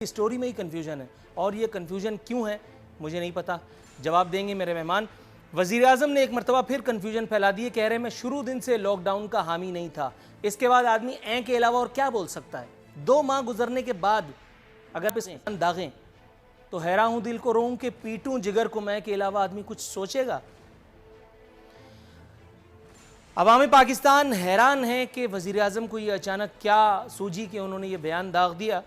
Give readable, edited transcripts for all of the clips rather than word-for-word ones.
Story میں ہی confusion ہے اور یہ کنفیوژن کیوں ہے مجھے نہیں پتا، جواب دیں گے میرے مہمان۔ وزیر اعظم نے ایک مرتبہ پھر کنفیوژن پھیلا دی ہے، کہہ رہے ہیں میں شروع دن سے لاک ڈاؤن کا حامی نہیں تھا۔ اس کے بعد آدمی این کے علاوہ اور کیا بول سکتا ہے؟ 2 ماہ گزرنے کے بعد اگر داغیں تو حیران ہوں دل کو روؤں کہ پیٹوں جگر کو میں کے علاوہ آدمی کچھ سوچے گا؟ عوام پاکستان حیران ہے کہ وزیر اعظم کو یہ اچانک کیا سوجی کہ انہوں نے یہ بیان داغ دیا۔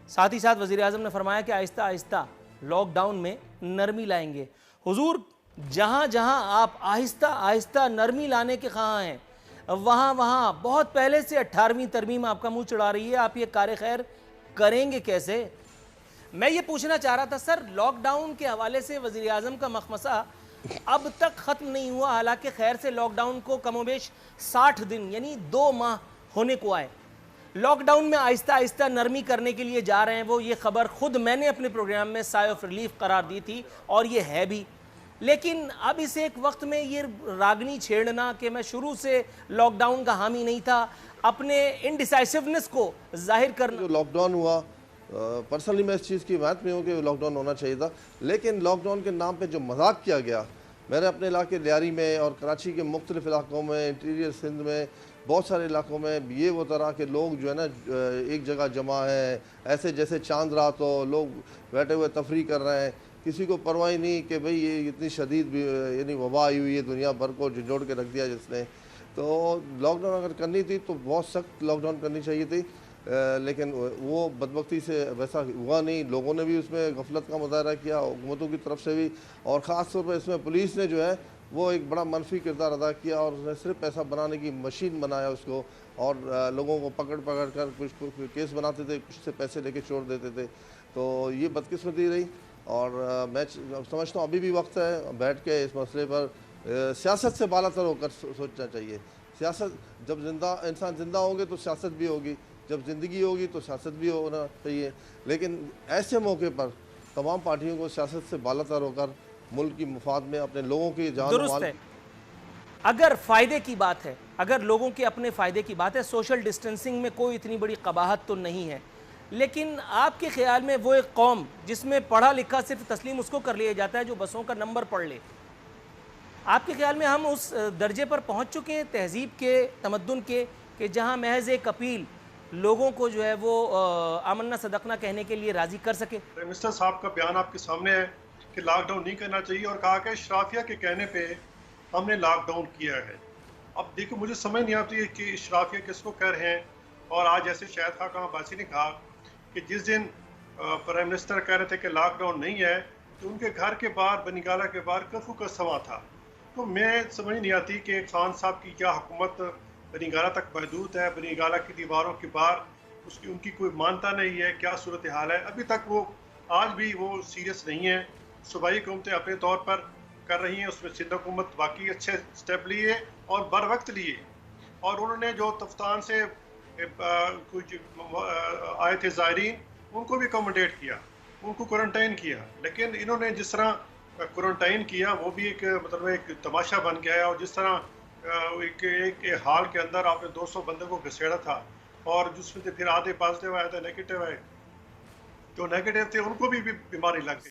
ساتھ ہی ساتھ وزیر اعظم نے فرمایا کہ آہستہ آہستہ لاک ڈاؤن میں نرمی لائیں گے۔ حضور، جہاں جہاں آپ آہستہ آہستہ نرمی لانے کے خواہاں ہیں، وہاں بہت پہلے سے 18ویں ترمیم آپ کا منہ چڑھا رہی ہے، آپ یہ کار خیر کریں گے کیسے؟ میں یہ پوچھنا چاہ رہا تھا سر، لاک ڈاؤن کے حوالے سے وزیر اعظم کا مخمصہ اب تک ختم نہیں ہوا، حالانکہ خیر سے لاک ڈاؤن کو کم و بیش 60 دن یعنی 2 ماہ ہونے کو آئے۔ لاک ڈاؤن میں آہستہ آہستہ نرمی کرنے کے لیے جا رہے ہیں وہ، یہ خبر خود میں نے اپنے پروگرام میں سائے آف ریلیف قرار دی تھی اور یہ ہے بھی، لیکن اب اس ایک وقت میں یہ راگنی چھیڑنا کہ میں شروع سے لاک ڈاؤن کا حامی نہیں تھا، اپنے انڈیسائسونس کو ظاہر کرنا۔ جو لاک ڈاؤن ہوا، پرسنلی میں اس چیز کی حمایت میں ہوں کہ لاک ڈاؤن ہونا چاہیے تھا، لیکن لاک ڈاؤن کے نام پہ جو مذاق کیا گیا، میں نے اپنے علاقے لیاری میں اور کراچی کے مختلف علاقوں میں، انٹیریئر سندھ میں بہت سارے علاقوں میں یہ وہ طرح کے لوگ جو ہے نا ایک جگہ جمع ہیں، ایسے جیسے چاند رات ہو، لوگ بیٹھے ہوئے تفریح کر رہے ہیں، کسی کو پرواہ نہیں کہ بھئی یہ اتنی شدید یعنی وبا آئی ہوئی ہے، دنیا بھر کو جھنجھوڑ کے رکھ دیا جس نے۔ تو لاک ڈاؤن اگر کرنی تھی تو بہت سخت لاک ڈاؤن کرنی چاہیے تھی، لیکن وہ بدبختی سے ویسا ہوا نہیں۔ لوگوں نے بھی اس میں غفلت کا مظاہرہ کیا، حکومتوں کی طرف سے بھی، اور خاص طور پر اس میں پولیس نے جو ہے وہ ایک بڑا منفی کردار ادا کیا، اور اس نے صرف پیسہ بنانے کی مشین بنایا اس کو، اور لوگوں کو پکڑ کر کچھ کیس بناتے تھے، کچھ سے پیسے لے کے چھوڑ دیتے تھے۔ تو یہ بدقسمتی رہی، اور میں سمجھتا ہوں ابھی بھی وقت ہے بیٹھ کے اس مسئلے پر سیاست سے بالا تر ہو کر سوچنا چاہیے۔ سیاست جب انسان زندہ ہوں گے تو سیاست بھی ہوگی، جب زندگی ہوگی تو سیاست بھی ہونا چاہیے، لیکن ایسے موقع پر تمام پارٹیوں کو سیاست سے بالا تر ہو کر ملک کی مفاد میں اپنے لوگوں کی جان و مال۔ درست ہے، اگر فائدے کی بات ہے، اگر لوگوں کے اپنے فائدے کی بات ہے، سوشل ڈسٹنسنگ میں کوئی اتنی بڑی قباحت تو نہیں ہے، لیکن آپ کے خیال میں وہ ایک قوم جس میں پڑھا لکھا صرف تسلیم اس کو کر لیا جاتا ہے جو بسوں کا نمبر پڑھ لے، آپ کے خیال میں ہم اس درجے پر پہنچ چکے ہیں تہذیب کے، تمدن کے، کہ جہاں محض ایک اپیل لوگوں کو جو ہے وہ آمنا صدقنا کہنے کے لیے راضی کر سکے؟ پرائم منسٹر صاحب کا بیان آپ کے سامنے ہے کہ لاک ڈاؤن نہیں کرنا چاہیے، اور کہا کہ اشرافیہ کے کہنے پہ ہم نے لاک ڈاؤن کیا ہے۔ اب دیکھو، مجھے سمجھ نہیں آتی ہے کہ اشرافیہ کس کو کہہ رہے ہیں، اور آج جیسے شاہد خاقان عباسی نے کہا کہ جس دن پرائم منسٹر کہہ رہے تھے کہ لاک ڈاؤن نہیں ہے تو ان کے گھر کے باہر، بنی گالہ کے باہر کرفیو کا سماں تھا۔ تو میں سمجھ نہیں آتی کہ خان صاحب کی کیا حکومت بنی گالہ تک محدود ہے، بنی گالہ کی دیواروں کے باہر ان کی کوئی مانتا نہیں ہے، کیا صورتحال ہے؟ ابھی تک وہ آج بھی وہ سیریس نہیں ہے۔ صوبائی حکومتیں اپنے طور پر کر رہی ہیں، اس میں سندھ حکومت واقعی اچھے سٹیپ لیے اور بر وقت لیے، اور انہوں نے جو تفتان سے کچھ آئے تھے زائرین ان کو بھی اکوموڈیٹ کیا، ان کو کوارنٹائن کیا، لیکن انہوں نے جس طرح کوارنٹائن کیا وہ بھی ایک مطلب ایک تماشا بن گیا ہے، اور جس طرح ایک ہال کے اندر آپ نے 200 بندوں کو گھسیڑا تھا، اور جس میں پھر آدھے پازیٹیو آئے تھے، نیگیٹو آئے، جو نیگیٹو تھے ان کو بھی بیماری لگ گئی۔